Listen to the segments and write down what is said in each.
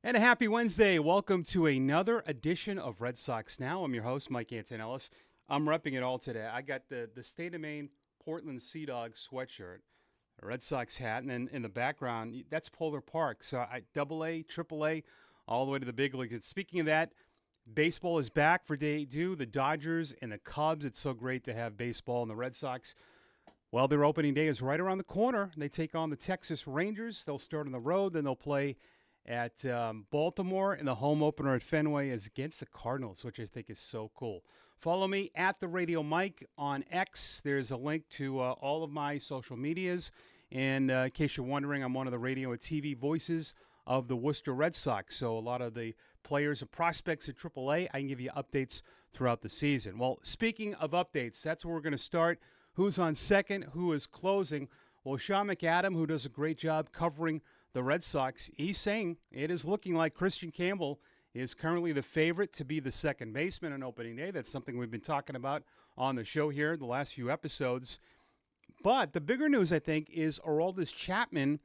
And a happy Wednesday. Welcome to another edition of Red Sox Now. I'm your host, Mike Antonellis. I'm repping it all today. I got the State of Maine Portland Sea Dog sweatshirt, a Red Sox hat, and then in the background, that's Polar Park. So double A, triple A, all the way to the big leagues. And speaking of that, baseball is back for day two. The Dodgers and the Cubs. It's so great to have baseball. And the Red Sox, well, their opening day is right around the corner. They take on the Texas Rangers. They'll start on the road, then they'll play at Baltimore, and the home opener at Fenway is against the Cardinals, which I think is so cool. Follow me at the Radio Mike on X. There's a link to all of my social medias. And in case you're wondering, I'm one of the radio and TV voices of the Worcester Red Sox. So a lot of the players and prospects at AAA, I can give you updates throughout the season. Well, speaking of updates, that's where we're going to start. Who's on second? Who is closing? Well, Sean McAdam, who does a great job covering the Red Sox, he's saying it is looking like Christian Campbell is currently the favorite to be the second baseman on opening day. That's something we've been talking about on the show here the last few episodes. But the bigger news, I think, is Aroldis Chapman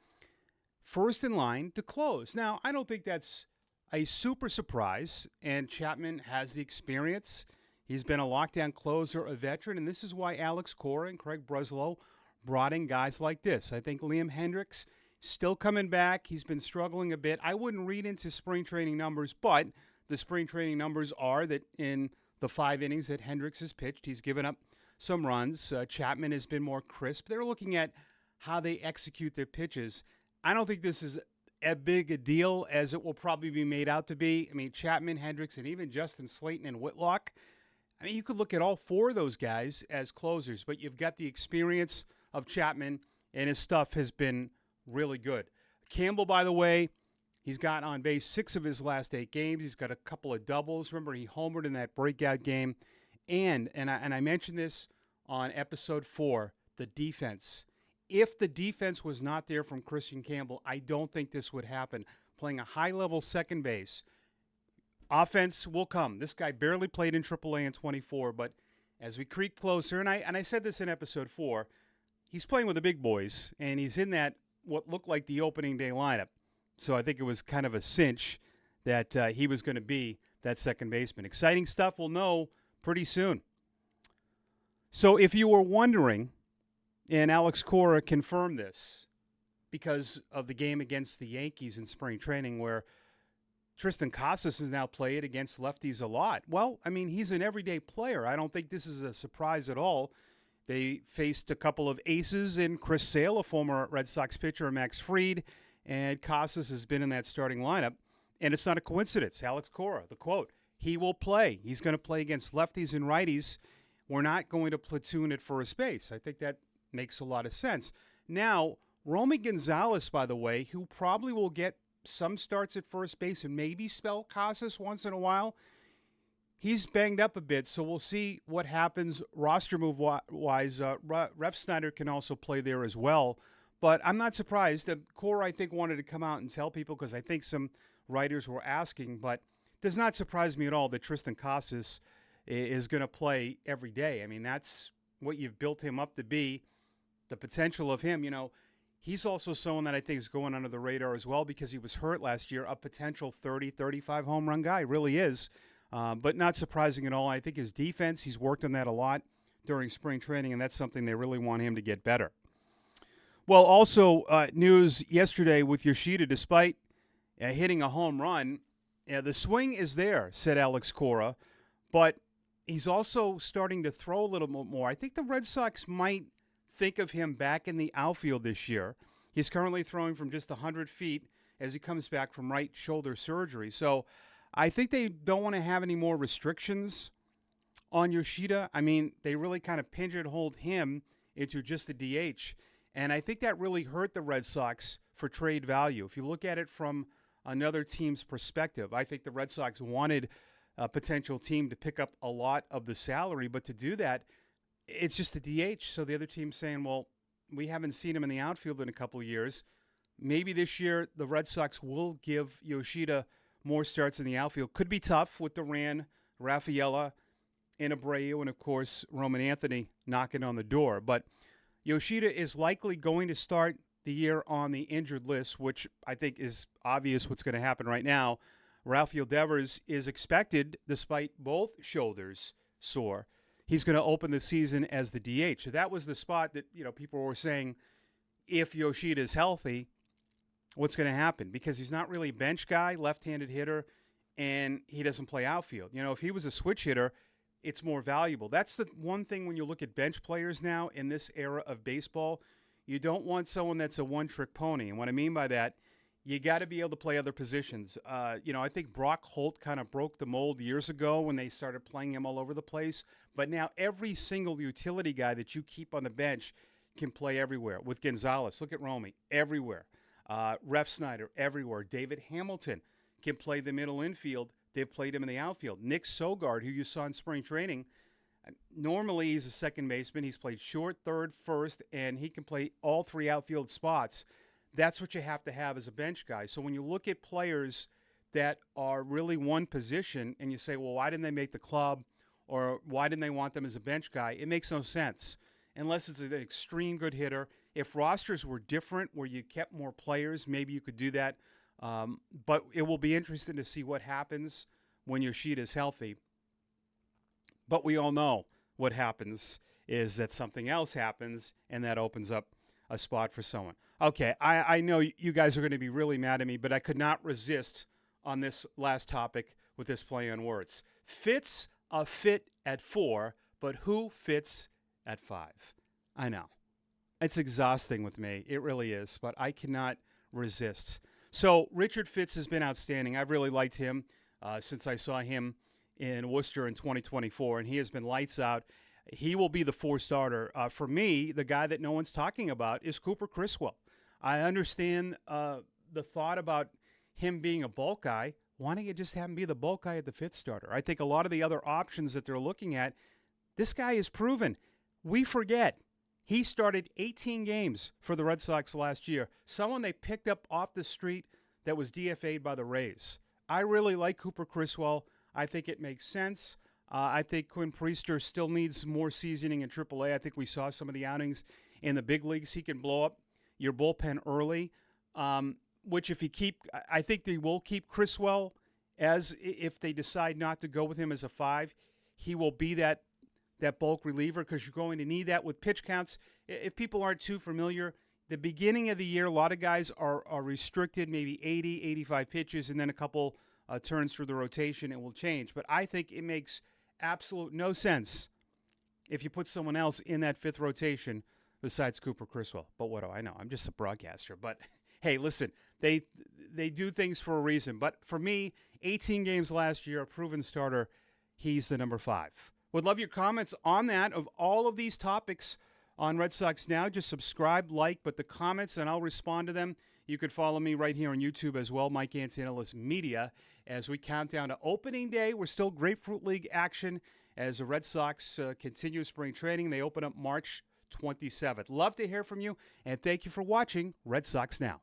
first in line to close. Now, I don't think that's a super surprise, and Chapman has the experience. He's been a lockdown closer, a veteran, and this is why Alex Cora and Craig Breslow brought in guys like this. I think Liam Hendricks still coming back. He's been struggling a bit. I wouldn't read into spring training numbers, but the spring training numbers are that in the 5 innings that Hendricks has pitched, he's given up some runs. Chapman has been more crisp. They're looking at how they execute their pitches. I don't think this is as big a deal as it will probably be made out to be. I mean, Chapman, Hendricks, and even Justin Slayton and Whitlock, I mean, you could look at all 4 of those guys as closers, but you've got the experience of Chapman, and his stuff has been really good. Campbell, by the way, he's got on base 6 of his last 8 games. He's got a couple of doubles. Remember, he homered in that breakout game. And I mentioned this on episode 4, the defense. If the defense was not there from Christian Campbell, I don't think this would happen. Playing a high-level second base, offense will come. This guy barely played in AAA in 24, but as we creep closer, and I said this in episode 4, he's playing with the big boys, and he's in that what looked like the opening day lineup. So I think it was kind of a cinch that he was going to be that second baseman. Exciting stuff we'll know pretty soon. So if you were wondering, and Alex Cora confirmed this because of the game against the Yankees in spring training where Tristan Casas has now played against lefties a lot. Well, I mean, he's an everyday player. I don't think this is a surprise at all. They faced a couple of aces in Chris Sale, a former Red Sox pitcher, and Max Fried, and Casas has been in that starting lineup. And it's not a coincidence. Alex Cora, the quote, he will play. He's going to play against lefties and righties. We're not going to platoon at first base. I think that makes a lot of sense. Now, Romy Gonzalez, by the way, who probably will get some starts at first base and maybe spell Casas once in a while, he's banged up a bit, so we'll see what happens roster move-wise. Ref Snyder can also play there as well. But I'm not surprised. Cora, I think, wanted to come out and tell people because I think some writers were asking. But it does not surprise me at all that Tristan Casas is going to play every day. I mean, that's what you've built him up to be, the potential of him. You know, he's also someone that I think is going under the radar as well because he was hurt last year, a potential 30, 35 home run guy. Really is. But not surprising at all. I think his defense, he's worked on that a lot during spring training, and that's something they really want him to get better. Well, also news yesterday with Yoshida, despite hitting a home run, the swing is there, said Alex Cora, but he's also starting to throw a little bit more. I think the Red Sox might think of him back in the outfield this year. He's currently throwing from just 100 feet as he comes back from right shoulder surgery. So I think they don't want to have any more restrictions on Yoshida. I mean, they really kind of pigeonholed him into just the DH. And I think that really hurt the Red Sox for trade value. If you look at it from another team's perspective, I think the Red Sox wanted a potential team to pick up a lot of the salary. But to do that, it's just the DH. So the other team's saying, well, we haven't seen him in the outfield in a couple of years. Maybe this year the Red Sox will give Yoshida more starts in the outfield. Could be tough with Duran, Rafaela, and Abreu, and, of course, Roman Anthony knocking on the door. But Yoshida is likely going to start the year on the injured list, which I think is obvious what's going to happen right now. Rafael Devers is expected, despite both shoulders sore, he's going to open the season as the DH. So that was the spot that people were saying, if Yoshida's healthy, what's going to happen? Because he's not really a bench guy, left-handed hitter, and he doesn't play outfield. If he was a switch hitter, it's more valuable. That's the one thing when you look at bench players now in this era of baseball. You don't want someone that's a one-trick pony. And what I mean by that, you got to be able to play other positions. I think Brock Holt kind of broke the mold years ago when they started playing him all over the place. But now every single utility guy that you keep on the bench can play everywhere. With Gonzalez, look at Romy, everywhere. Ref Snyder, everywhere. David Hamilton can play the middle infield. They've played him in the outfield. Nick Sogard, who you saw in spring training, normally he's a second baseman. He's played short, third, first, and he can play all three outfield spots. That's what you have to have as a bench guy. So when you look at players that are really one position and you say, well, why didn't they make the club, or why didn't they want them as a bench guy? It makes no sense unless it's an extreme good hitter. If rosters were different where you kept more players, maybe you could do that. But it will be interesting to see what happens when Yoshida is healthy. But we all know what happens is that something else happens, and that opens up a spot for someone. Okay, I know you guys are going to be really mad at me, but I could not resist on this last topic with this play on words. Fits a fit at 4, but who fits at 5? I know. It's exhausting with me. It really is, but I cannot resist. So Richard Fitz has been outstanding. I've really liked him since I saw him in Worcester in 2024, and he has been lights out. He will be the 4 starter. For me, the guy that no one's talking about is Cooper Criswell. I understand the thought about him being a bulk guy. Why don't you just have him be the bulk guy at the 5th starter? I think a lot of the other options that they're looking at, this guy is proven. We forget. He started 18 games for the Red Sox last year. Someone they picked up off the street that was DFA'd by the Rays. I really like Cooper Criswell. I think it makes sense. I think Quinn Priester still needs more seasoning in AAA. I think we saw some of the outings in the big leagues. He can blow up your bullpen early, which I think they will keep Criswell if they decide not to go with him as a 5. He will be that bulk reliever because you're going to need that with pitch counts. If people aren't too familiar, the beginning of the year, a lot of guys are restricted, maybe 80, 85 pitches, and then a couple turns through the rotation, it will change. But I think it makes absolute no sense if you put someone else in that 5th rotation besides Cooper Criswell. But what do I know? I'm just a broadcaster. But, hey, listen, they do things for a reason. But for me, 18 games last year, a proven starter, he's the number 5. Would love your comments on that, of all of these topics on Red Sox Now. Just subscribe, like, but the comments, and I'll respond to them. You could follow me right here on YouTube as well, Mike Antonellis Media, as we count down to opening day. We're still Grapefruit League action as the Red Sox continue spring training. They open up March 27th. Love to hear from you, and thank you for watching Red Sox Now.